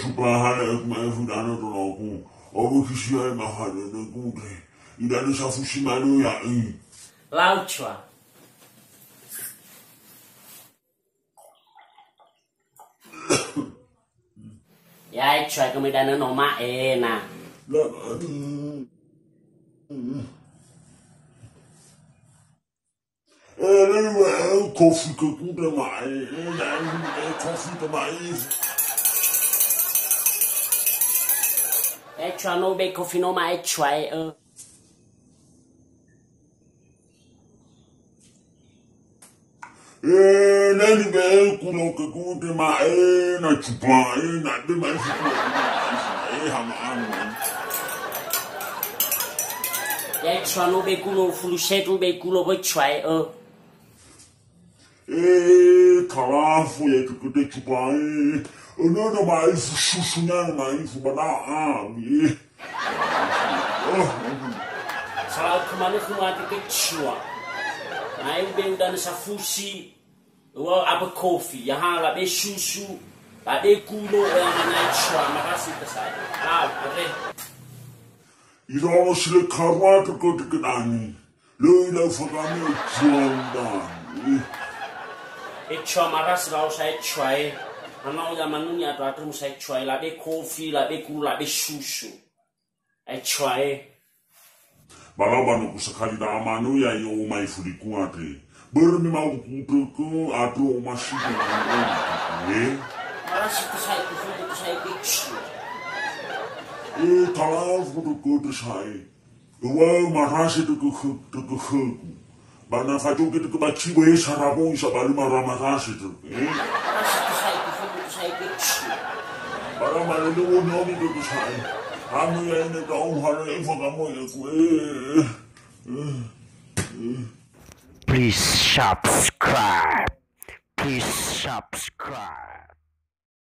Chupahan ek maefudana toloku. Obu kisia mahane ne gute. Idane safushimano ya I. Lauchwa. Ya chwa kami dana no ma na. Coffee kukuda mai. Coffee to mai. Chwa no be coffee no ma chwa Nani be kuno kukuda mai na chupa na de mai haman. Ya chwa no be kuno fulushetu be kuno be chwa Kalafu ya kukuda chupa no mai fushuna mai fubana Sala kumane kumati ke chwa. Ai be udan sa fusi. Wa apa coffee ya hala be shushu. La be kuno ya mana chwa makasi kasai. Ate. Iro sile karwa to kudani. Lo fagame chonda. Chwa makasi la usai chwa. Ana uda manunya to atu usai chwa la be coffee la be kuno la be shushu. Chwa Balaba no kusakali da amanu ya yo mai fulikuate. Bermi mau kutuku atu masiku. Marasi kusai kichu. Talaf kutuku sai. Wa marasi tuku. Bana faju gitu bachi we sarabo isabalu maramarasi tu. Marasi kusai kichu. Bara malu no ni tuku sai. I'm going to go home. Please subscribe. Please subscribe.